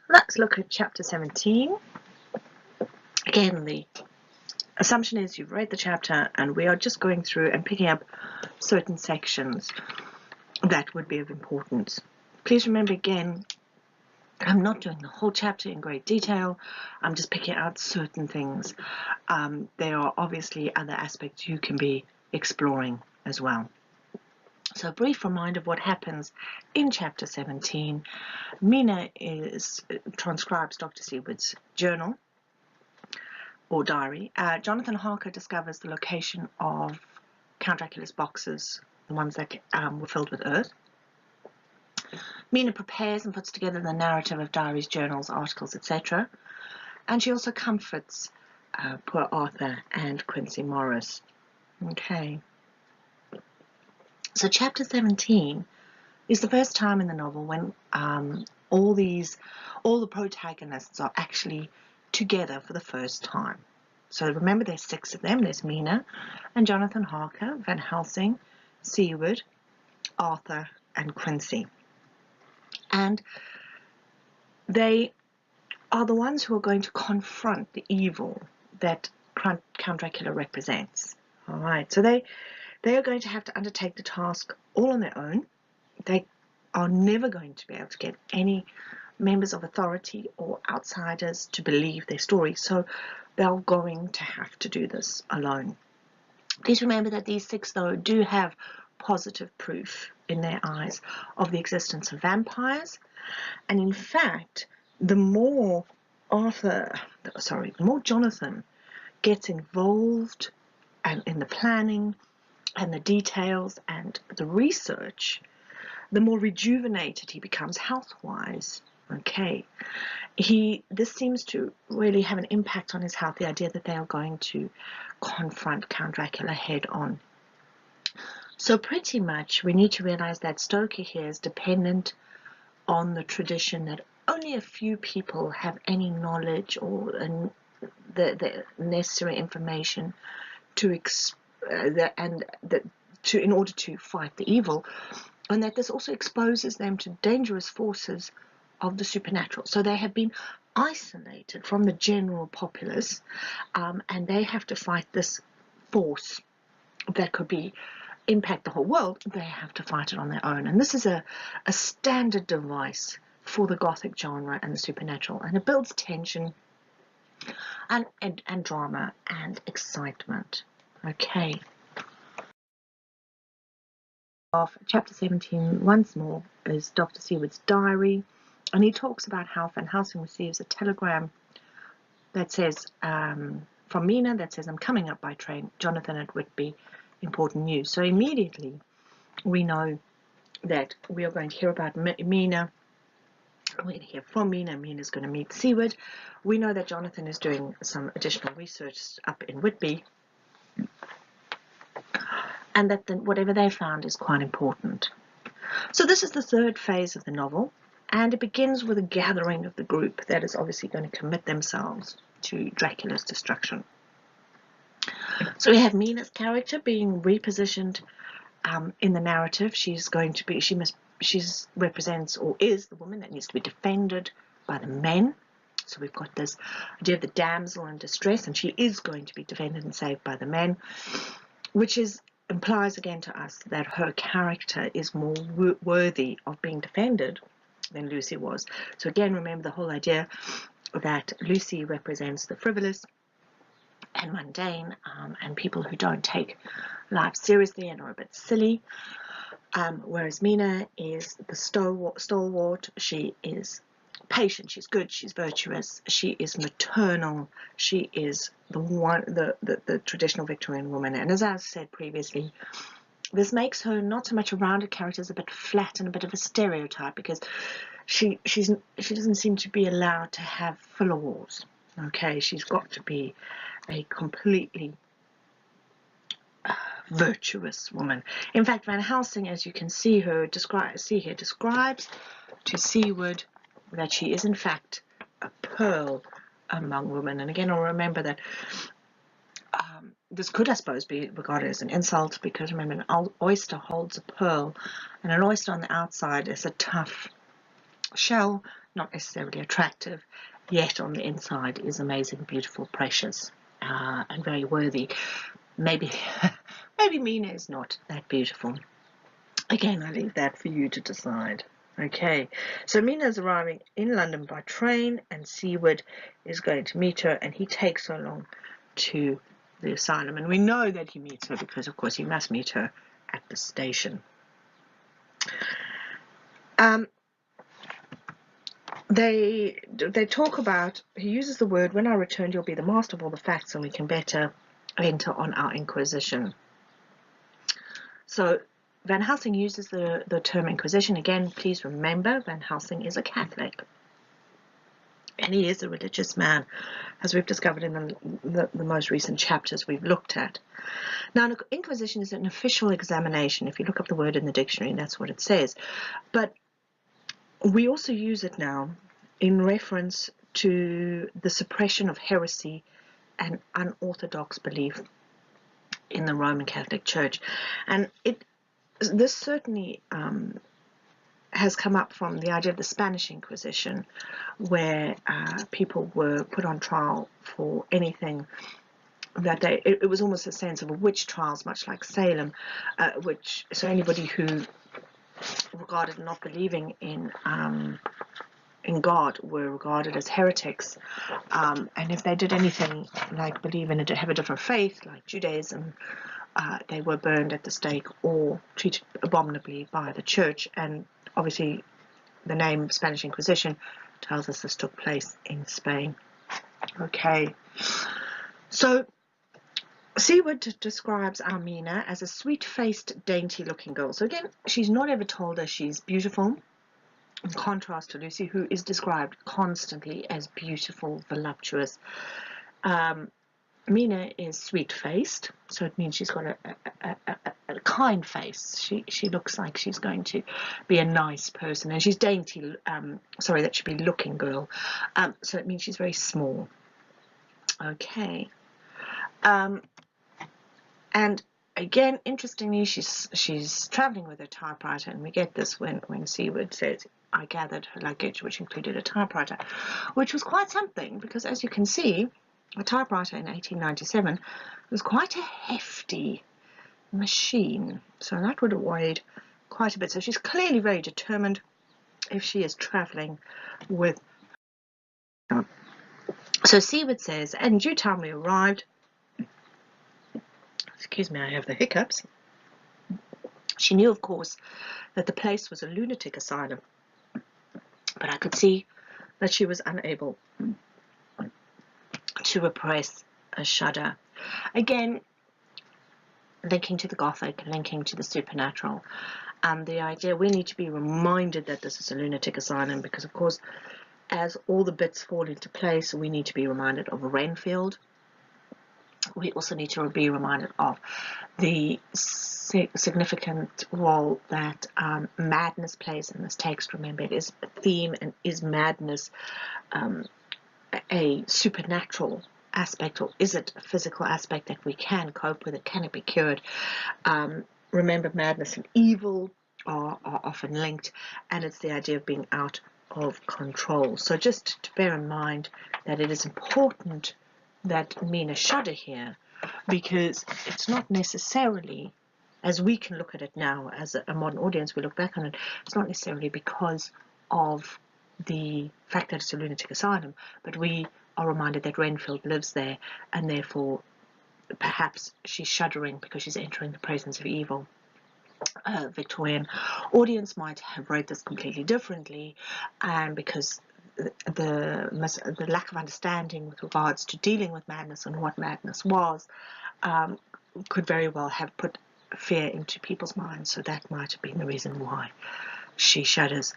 let's look at chapter 17. Again, the assumption is you've read the chapter, and we are just going through and picking up certain sections that would be of importance. Please remember again, I'm not doing the whole chapter in great detail. I'm just picking out certain things. There are obviously other aspects you can be exploring as well. So a brief reminder of what happens in chapter 17. Mina transcribes Dr. Seward's journal or diary. Jonathan Harker discovers the location of Count Dracula's boxes, the ones that were filled with earth. Mina prepares and puts together the narrative of diaries, journals, articles, etc. And she also comforts poor Arthur and Quincy Morris. Okay. So chapter 17 is the first time in the novel when all the protagonists are actually together for the first time. So remember, there's 6 of them. There's Mina and Jonathan Harker, Van Helsing, Seward, Arthur, and Quincy. And they are the ones who are going to confront the evil that Count Dracula represents. All right, so they are going to have to undertake the task all on their own. They are never going to be able to get any members of authority or outsiders to believe their story, so they're going to have to do this alone. Please remember that these 6, though, do have positive proof in their eyes of the existence of vampires, and in fact, the more Jonathan gets involved and in the planning and the details and the research, the more rejuvenated he becomes health-wise. Okay, this seems to really have an impact on his health, the idea that they are going to confront Count Dracula head-on. So pretty much we need to realize that Stoker here is dependent on the tradition that only a few people have any knowledge or the necessary information in order to fight the evil, and that this also exposes them to dangerous forces of the supernatural. So they have been isolated from the general populace, and they have to fight this force that could impact the whole world. They have to fight it on their own, and this is a standard device for the Gothic genre and the supernatural, and it builds tension and drama and excitement. Okay. Chapter 17 once more is Dr. Seward's diary, and he talks about how Van Helsing receives a telegram that says from Mina that says, "I'm coming up by train. Jonathan at Whitby. Important news." So immediately we know that we are going to hear about Mina. We're going to hear from Mina. Mina's going to meet Seward. We know that Jonathan is doing some additional research up in Whitby, and that whatever they found is quite important. So this is the third phase of the novel, and it begins with a gathering of the group that is obviously going to commit themselves to Dracula's destruction. So we have Mina's character being repositioned in the narrative. She represents, or is, the woman that needs to be defended by the men. So we've got this idea of the damsel in distress, and she is going to be defended and saved by the men, which implies again to us that her character is more worthy of being defended than Lucy was. So again, remember the whole idea that Lucy represents the frivolous and mundane, and people who don't take life seriously and are a bit silly, whereas Mina is the stalwart. She is patient, she's good, she's virtuous, she is maternal, she is the traditional Victorian woman. And as I said previously, this makes her not so much a rounded character as a bit flat and a bit of a stereotype, because she doesn't seem to be allowed to have flaws. Okay, she's got to be a completely virtuous woman. In fact, Van Helsing, as you can see describes to Seward that she is in fact a pearl among women. And again, I'll remember that this could, I suppose, be regarded as an insult, because remember, an oyster holds a pearl, and an oyster on the outside is a tough shell, not necessarily attractive, yet on the inside is amazing, beautiful, precious, and very worthy. Maybe maybe Mina is not that beautiful. Again, I leave that for you to decide. Okay, so Mina's arriving in London by train, and Seward is going to meet her, and he takes her along to the asylum. And we know that he meets her because, of course, he must meet her at the station. They talk about, he uses the word, when I return, you'll be the master of all the facts, and we can better enter on our inquisition. So Van Helsing uses the term Inquisition. Again, please remember, Van Helsing is a Catholic. And he is a religious man, as we've discovered in the most recent chapters we've looked at. Now, an Inquisition is an official examination. If you look up the word in the dictionary, that's what it says. But we also use it now in reference to the suppression of heresy and unorthodox belief in the Roman Catholic Church. And this certainly has come up from the idea of the Spanish Inquisition, where people were put on trial for anything that it was almost a sense of a witch trials, much like Salem, so anybody who regarded not believing in God were regarded as heretics, and if they did anything like believe in have a different faith, like Judaism, they were burned at the stake or treated abominably by the church. And obviously the name Spanish Inquisition tells us this took place in Spain. Okay, so Seward describes our Mina as a sweet-faced, dainty-looking girl. So again, she's not ever told us she's beautiful, in contrast to Lucy, who is described constantly as beautiful, voluptuous. Mina is sweet-faced, so it means she's got a kind face. She looks like she's going to be a nice person, and she's dainty. Sorry, that should be looking girl. So it means she's very small. Okay. And again, interestingly, she's traveling with a typewriter, and we get this when Seward says, I gathered her luggage, which included a typewriter, which was quite something, because as you can see, a typewriter in 1897 was quite a hefty machine, so that would have weighed quite a bit. So she's clearly very determined if she is traveling with her. So Seward says, in due time we arrived. Excuse me, I have the hiccups. She knew, of course, that the place was a lunatic asylum, but I could see that she was unable to repress a shudder. Again, linking to the Gothic, linking to the supernatural, and the idea we need to be reminded that this is a lunatic asylum, because, of course, as all the bits fall into place, we need to be reminded of Renfield. We also need to be reminded of the significant role that madness plays in this text. Remember, it is a theme, and is madness a supernatural aspect, or is it a physical aspect that we can cope with it? Can it be cured? Remember, madness and evil are often linked, and it's the idea of being out of control. So just to bear in mind that it is important that Mina shudder here, because it's not necessarily, as we can look at it now as a modern audience, we look back on it, it's not necessarily because of the fact that it's a lunatic asylum, but we are reminded that Renfield lives there, and therefore perhaps she's shuddering because she's entering the presence of evil. Victorian audience might have read this completely differently, and because the lack of understanding with regards to dealing with madness and what madness was could very well have put fear into people's minds, so that might have been the reason why she shudders.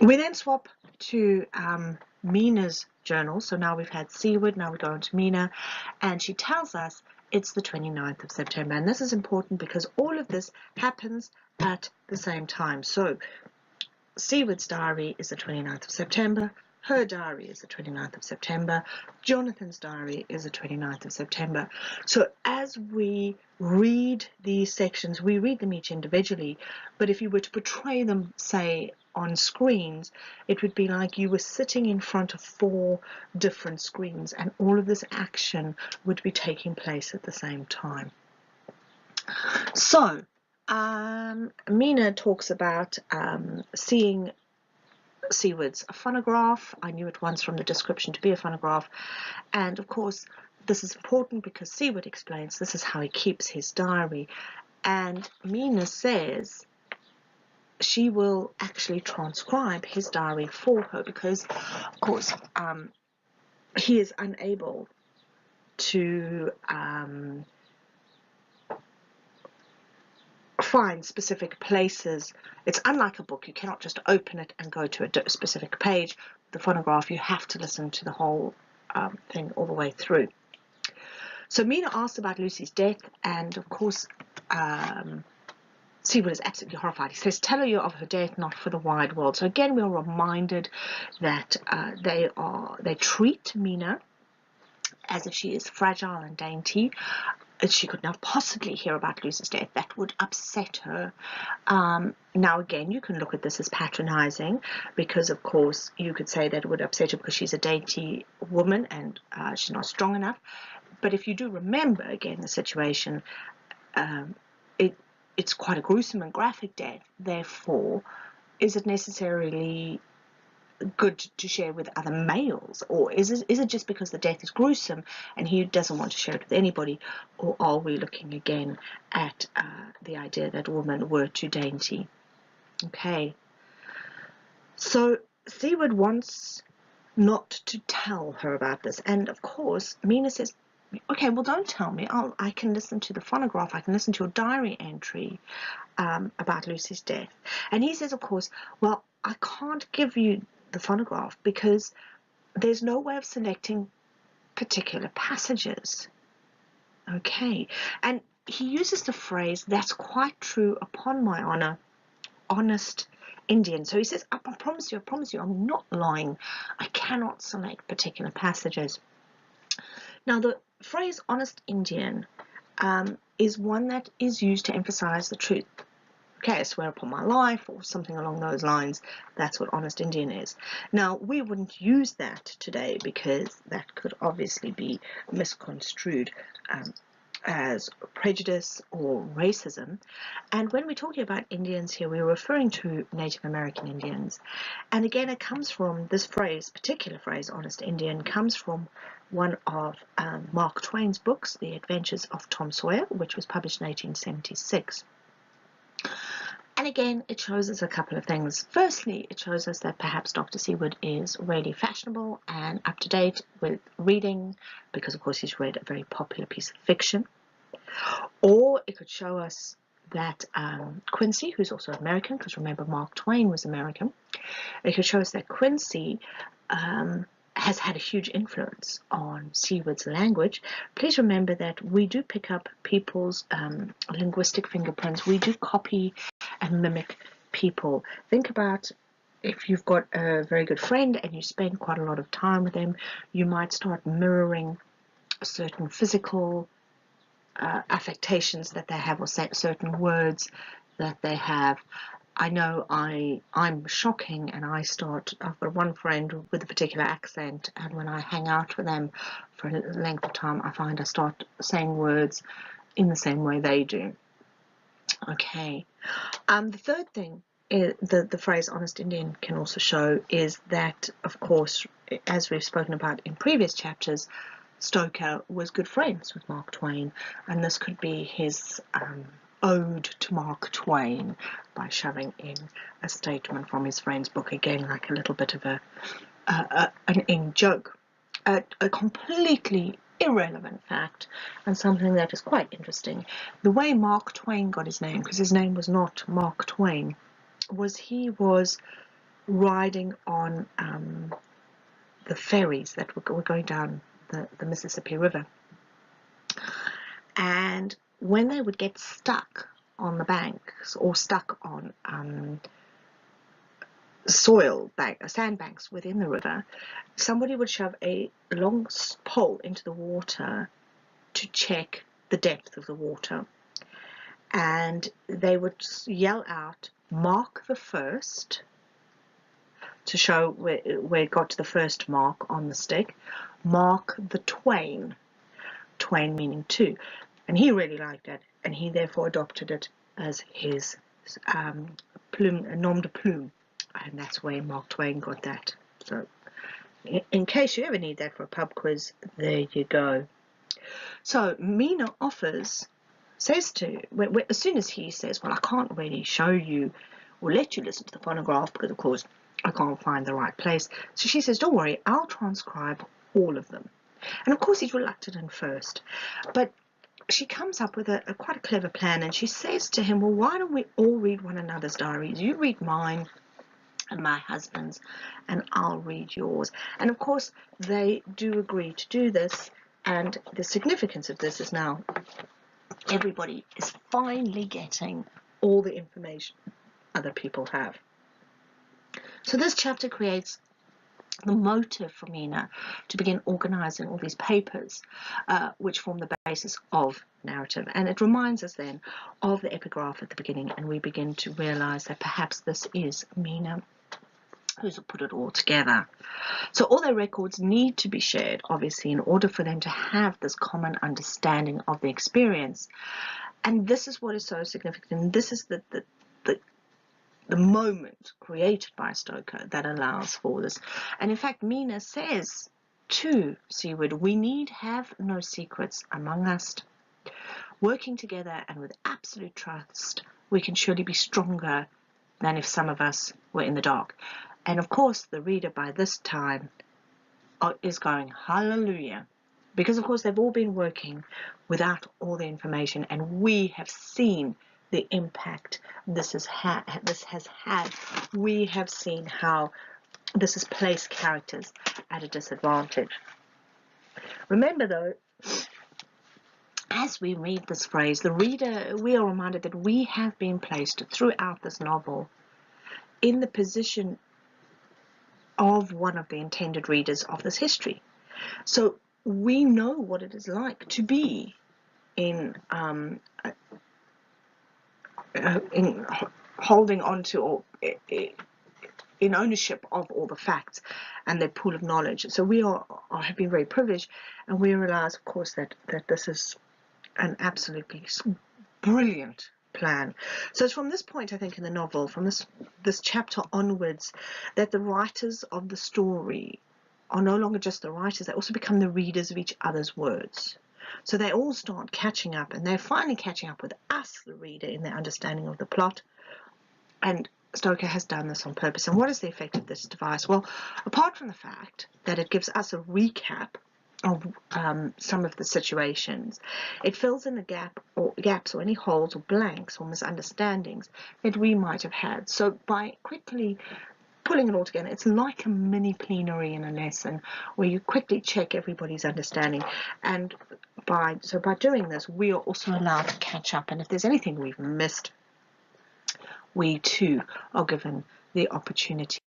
We then swap to Mina's journal. So now we've had Seward, now we go on to Mina, and she tells us it's the 29th of September. And this is important because all of this happens at the same time. So Seward's diary is the 29th of September. Her diary is the 29th of September. Jonathan's diary is the 29th of September. So as we read these sections, we read them each individually. But if you were to portray them, say, on screens, it would be like you were sitting in front of 4 different screens, and all of this action would be taking place at the same time. So Mina talks about seeing Seward's phonograph. I knew it once from the description to be a phonograph, and of course this is important because Seward explains this is how he keeps his diary, and Mina says she will actually transcribe his diary for her because of course he is unable to find specific places. It's unlike a book. You cannot just open it and go to a specific page. The phonograph, you have to listen to the whole thing all the way through. So Mina asked about Lucy's death, and of course Seward is absolutely horrified. He says, "Tell her of her death, not for the wide world." So again, we're reminded that they treat Mina as if she is fragile and dainty. She could not possibly hear about Lucy's death. That would upset her. Now again, you can look at this as patronizing, because of course you could say that it would upset her because she's a dainty woman and she's not strong enough. But if you do remember again the situation, it's quite a gruesome and graphic death. Therefore, is it necessarily good to share with other males, or is it just because the death is gruesome and he doesn't want to share it with anybody? Or are we looking again at the idea that women were too dainty? Okay, so Seward wants not to tell her about this, and of course Mina says, okay, well, don't tell me. I can listen to the phonograph, I can listen to your diary entry about Lucy's death. And he says, of course, well, I can't give you the phonograph because there's no way of selecting particular passages. Okay, and he uses the phrase, "That's quite true, upon my honor, honest Indian." So he says, I promise you, I'm not lying. I cannot select particular passages. Now, the phrase honest Indian is one that is used to emphasize the truth. Okay, I swear upon my life, or something along those lines. That's what honest Indian is. Now, we wouldn't use that today because that could obviously be misconstrued as prejudice or racism. And when we're talking about Indians here, we're referring to Native American Indians. And again, it comes from this phrase, particular phrase, honest Indian, comes from one of Mark Twain's books, The Adventures of Tom Sawyer, which was published in 1876. And again, it shows us a couple of things. Firstly, it shows us that perhaps Dr. Seward is really fashionable and up to date with reading, because of course he's read a very popular piece of fiction. Or it could show us that Quincy, who's also American, because remember Mark Twain was American, it could show us that Quincy has had a huge influence on Seward's language. Please remember that we do pick up people's linguistic fingerprints. We do copy and mimic people. Think about if you've got a very good friend and you spend quite a lot of time with them, you might start mirroring certain physical affectations that they have, or certain words that they have. I know I'm shocking, and I've got one friend with a particular accent, and when I hang out with them for a length of time, I find I start saying words in the same way they do. Okay. The third thing the phrase honest Indian can also show is that, of course, as we've spoken about in previous chapters, Stoker was good friends with Mark Twain, and this could be his ode to Mark Twain by shoving in a statement from his friend's book, again like a little bit of an in-joke. A completely irrelevant fact, and something that is quite interesting. The way Mark Twain got his name, because his name was not Mark Twain, was he was riding on the ferries that were going down the Mississippi River, and when they would get stuck on the banks or stuck on sandbanks within the river, somebody would shove a long pole into the water to check the depth of the water, and they would yell out, "Mark the 1st," to show where it got to the first mark on the stick. Mark the twain. Twain meaning two. And he really liked that, and he therefore adopted it as his nom de plume. And that's where Mark Twain got that. So in case you ever need that for a pub quiz, there you go. So Mina says to, as soon as he says, well, I can't really show you or let you listen to the phonograph because, of course, I can't find the right place. So she says, don't worry, I'll transcribe all of them. And, of course, he's reluctant at first. But she comes up with quite a clever plan, and she says to him, well, why don't we all read one another's diaries? You read mine and my husband's, and I'll read yours. And, of course, they do agree to do this. And the significance of this is now everybody is finally getting all the information other people have. So this chapter creates the motive for Mina to begin organizing all these papers, which form the basis of narrative. And it reminds us then of the epigraph at the beginning, and we begin to realize that perhaps this is Mina who's put it all together. So all their records need to be shared, obviously, in order for them to have this common understanding of the experience. And this is what is so significant. And this is the moment created by Stoker that allows for this. And in fact, Mina says to Seward, we need have no secrets among us. Working together and with absolute trust, we can surely be stronger than if some of us were in the dark. And of course, the reader by this time is going, hallelujah. Because, of course, they've all been working without all the information, and we have seen the impact this has had. We have seen how this has placed characters at a disadvantage. Remember, though, as we read this phrase, the reader, we are reminded that we have been placed throughout this novel in the position of one of the intended readers of this history. So we know what it is like to be in holding on to or in ownership of all the facts and their pool of knowledge. So we have been very privileged, and we realize, of course, that this is an absolutely brilliant plan. So it's from this point, I think, in the novel, from this chapter onwards, that the writers of the story are no longer just the writers, they also become the readers of each other's words. So they all start catching up, and they're finally catching up with us, the reader, in their understanding of the plot. And Stoker has done this on purpose. And what is the effect of this device? Well, apart from the fact that it gives us a recap of some of the situations, it fills in the gaps or any holes or blanks or misunderstandings that we might have had. So by quickly pulling it all together, it's like a mini plenary in a lesson where you quickly check everybody's understanding. And by doing this, we are also allowed to catch up. And if there's anything we've missed, we too are given the opportunity.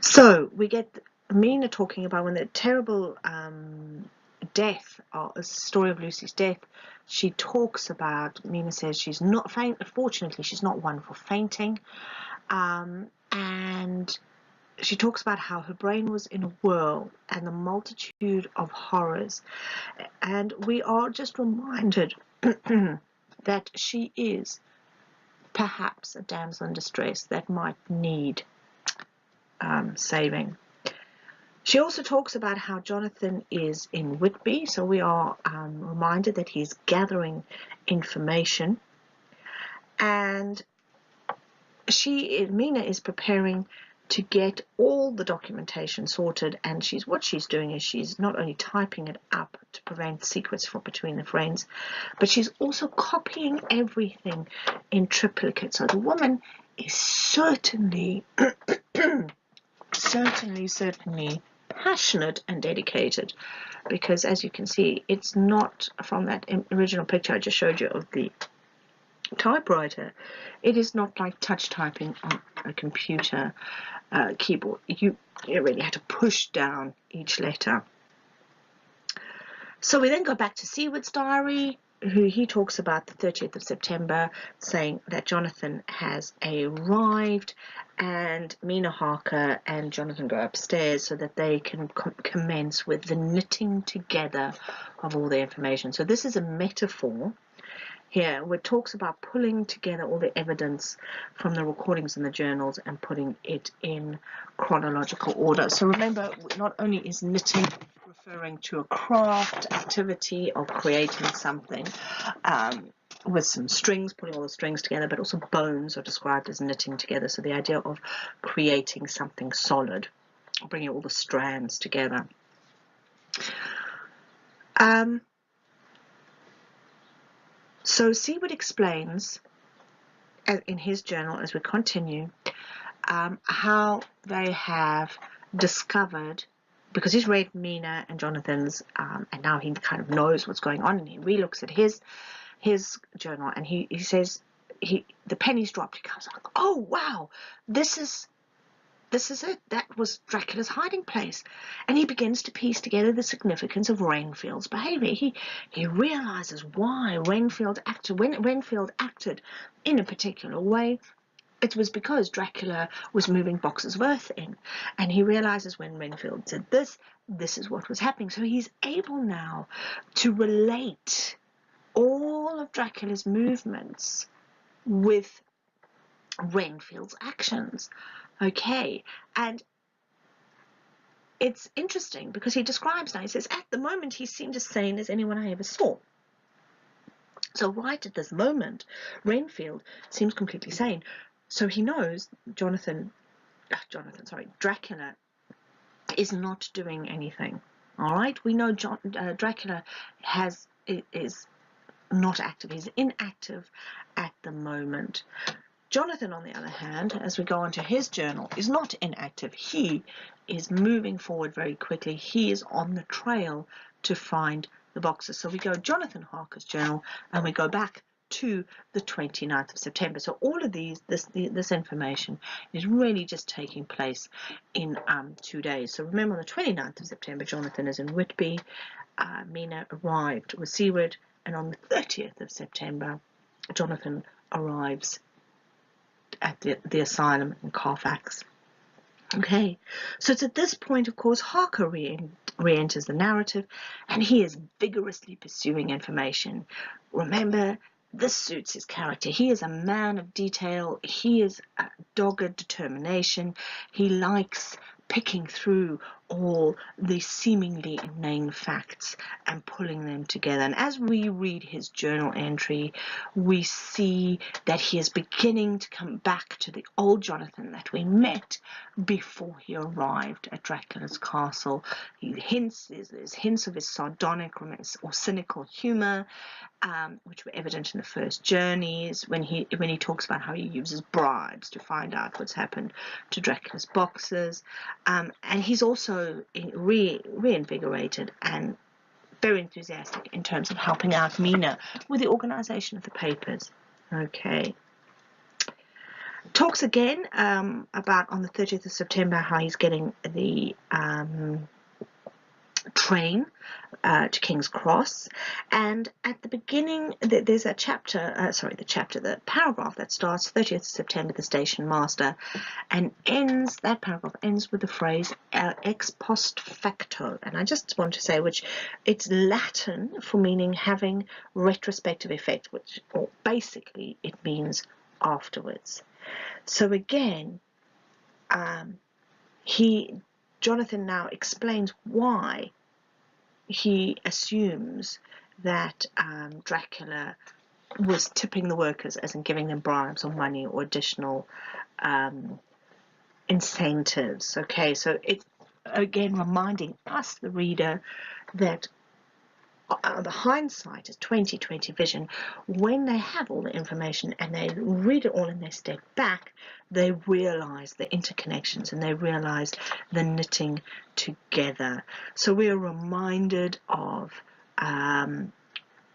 So we get Mina talking about when the terrible death, or a story of Lucy's death, she talks about, Mina says she's not fortunately she's not one for fainting, and she talks about how her brain was in a whirl and the multitude of horrors, and we are just reminded that she is perhaps a damsel in distress that might need saving. She also talks about how Jonathan is in Whitby, so we are reminded that he's gathering information, and Mina is preparing to get all the documentation sorted, and what she's doing is she's not only typing it up to prevent secrets between the friends, but she's also copying everything in triplicate. So the woman is certainly certainly passionate and dedicated, because as you can see, it's not from that original picture I just showed you of the typewriter. It is not like touch typing on a computer keyboard. You really had to push down each letter. So we then go back to Seward's diary. who he talks about the 30th of September, saying that Jonathan has arrived, and Mina Harker and Jonathan go upstairs so that they can commence with the knitting together of all the information. So this is a metaphor here where it talks about pulling together all the evidence from the recordings in the journals and putting it in chronological order. So remember, not only is knitting referring to a craft activity of creating something with some strings, putting all the strings together, but also bones are described as knitting together. So the idea of creating something solid, bringing all the strands together. So Seward explains in his journal, as we continue, how they have discovered, because he's read Mina and Jonathan's, and now he kind of knows what's going on, and he re-looks at his journal, and he says, the pennies dropped. He comes like, oh wow, this is it. That was Dracula's hiding place. And he begins to piece together the significance of Renfield's behavior. He realizes why Renfield acted. When Renfield acted in a particular way, it was because Dracula was moving boxes of earth in. And he realizes when Renfield did this is what was happening. So he's able now to relate all of Dracula's movements with Renfield's actions. Okay, and it's interesting because he describes now, he says, at the moment he seemed as sane as anyone I ever saw. So right at this moment, Renfield seems completely sane. So he knows Dracula is not doing anything. All right, we know Dracula is not active. He's inactive at the moment. Jonathan, on the other hand, as we go on to his journal, is not inactive. He is moving forward very quickly. He is on the trail to find the boxes. So we go Jonathan Harker's journal, and we go back to the 29th of September. So all of this information is really just taking place in 2 days. So remember, on the 29th of September, Jonathan is in Whitby. Mina arrived with Seward, and on the 30th of September, Jonathan arrives at the asylum in Carfax. Okay, so it's at this point, of course, Harker re-enters the narrative, and he is vigorously pursuing information. Remember, this suits his character. He is a man of detail. He is a dogged determination. He likes picking through all the seemingly inane facts and pulling them together. And as we read his journal entry, we see that he is beginning to come back to the old Jonathan that we met before he arrived at Dracula's castle. There's hints of his sardonic or cynical humor, which were evident in the first journeys when he talks about how he uses bribes to find out what's happened to Dracula's boxes, and he's also reinvigorated and very enthusiastic in terms of helping out Mina with the organization of the papers. Okay. Talks again about on the 30th of September how he's getting the train to King's Cross, and at the beginning there's a chapter, the paragraph that starts 30th of September, the station master, and that paragraph ends with the phrase ex post facto, and I just want to say, which it's Latin for meaning having retrospective effect, or basically it means afterwards. So again, Jonathan now explains why he assumes that Dracula was tipping the workers, as in giving them bribes or money or additional incentives. Okay, so it's again reminding us, the reader, that the hindsight is 20/20 vision. When they have all the information and they read it all and they step back, they realize the interconnections and they realize the knitting together. So we are reminded of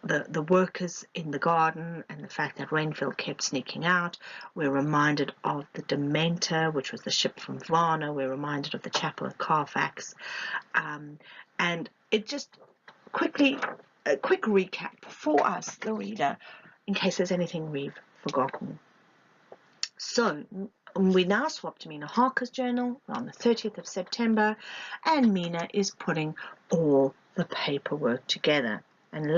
the workers in the garden and the fact that Renfield kept sneaking out. We're reminded of the Dementor, which was the ship from Varna. We're reminded of the chapel at Carfax, and it just quickly a quick recap for us, the reader, in case there's anything we've forgotten. So we now swap to Mina Harker's journal on the 30th of September, and Mina is putting all the paperwork together. And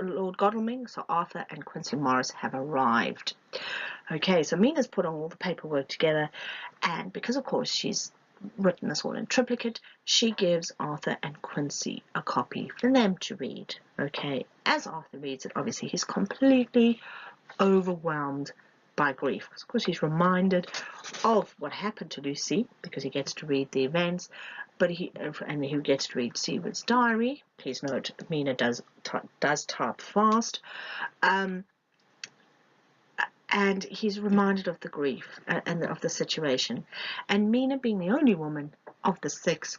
Lord Godalming, so Arthur and Quincy Morris have arrived. Okay, so Mina's put all the paperwork together, and because of course she's written this all in triplicate, she gives Arthur and Quincy a copy for them to read. Okay, as Arthur reads it, obviously he's completely overwhelmed by grief. Of course, he's reminded of what happened to Lucy because he gets to read the events, but he gets to read Seward's diary. Please note, Mina does type fast, and he's reminded of the grief and of the situation. And Mina, being the only woman of the six,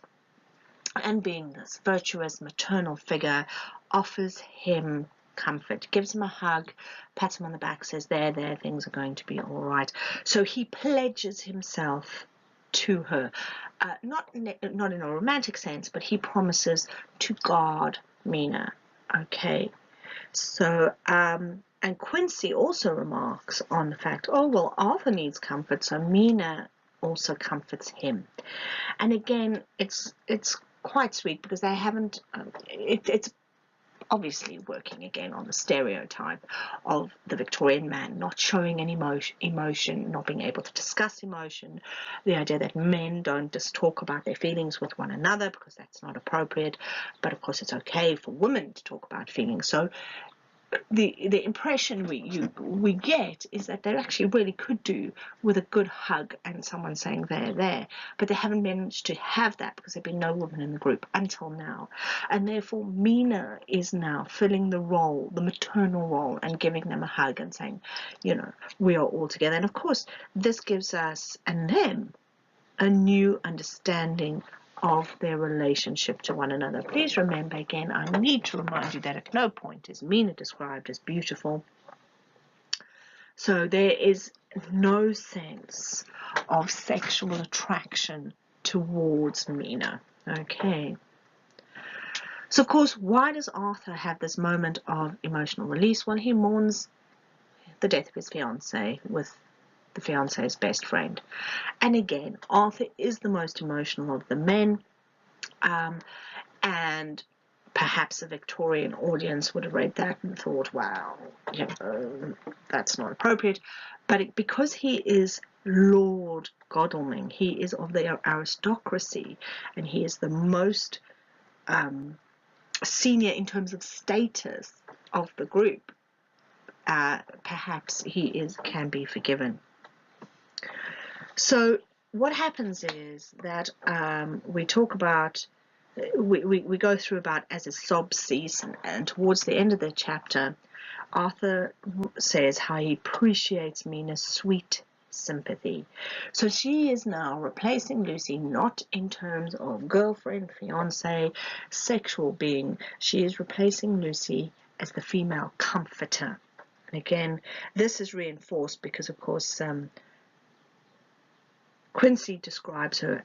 and being this virtuous maternal figure, offers him comfort, gives him a hug, pats him on the back, says, there, things are going to be all right. So he pledges himself to her, not in a romantic sense, but he promises to guard Mina. Okay, so and Quincy also remarks on the fact, oh well, Arthur needs comfort, so Mina also comforts him. And again, it's quite sweet because they haven't it's obviously working again on the stereotype of the Victorian man not showing any emotion, not being able to discuss emotion, the idea that men don't just talk about their feelings with one another because that's not appropriate, but of course it's okay for women to talk about feelings. So the impression we get is that they actually really could do with a good hug and someone saying there, but they haven't managed to have that because there've been no woman in the group until now, and therefore Mina is now filling the role, the maternal role, and giving them a hug and saying, you know, we are all together. And of course this gives us and them a new understanding of their relationship to one another. Please remember, again, I need to remind you that at no point is Mina described as beautiful. So there is no sense of sexual attraction towards Mina. Okay. So, of course, why does Arthur have this moment of emotional release? Well, he mourns the death of his fiancée with the fiance's best friend. And again, Arthur is the most emotional of the men, and perhaps a Victorian audience would have read that and thought, wow, you know, that's not appropriate. But because he is Lord Godalming, he is of the aristocracy, and he is the most senior in terms of status of the group, perhaps he can be forgiven. So what happens is that we talk about, we go through about as his sobs cease, and towards the end of the chapter, Arthur says how he appreciates Mina's sweet sympathy. So she is now replacing Lucy not in terms of girlfriend, fiance, sexual being. She is replacing Lucy as the female comforter. And again, this is reinforced because, of course, Quincy describes her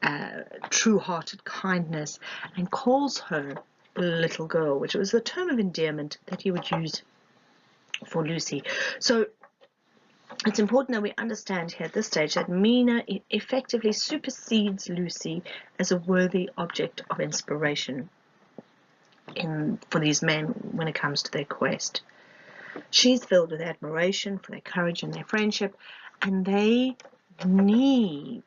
true-hearted kindness and calls her little girl, which was the term of endearment that he would use for Lucy. So it's important that we understand here at this stage that Mina effectively supersedes Lucy as a worthy object of inspiration for these men when it comes to their quest. She's filled with admiration for their courage and their friendship, and they need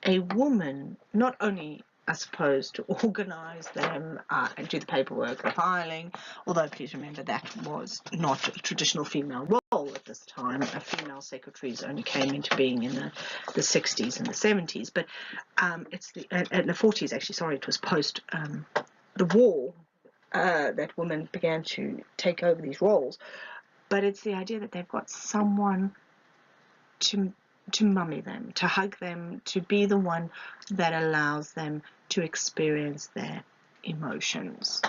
a woman, not only, I suppose, to organize them and do the paperwork, the filing, although please remember that was not a traditional female role at this time. Female secretaries only came into being in the 60s and the 70s, but it's the 40s, actually, sorry, it was post the war that women began to take over these roles. But it's the idea that they've got someone to mummy them, to hug them, to be the one that allows them to experience their emotions.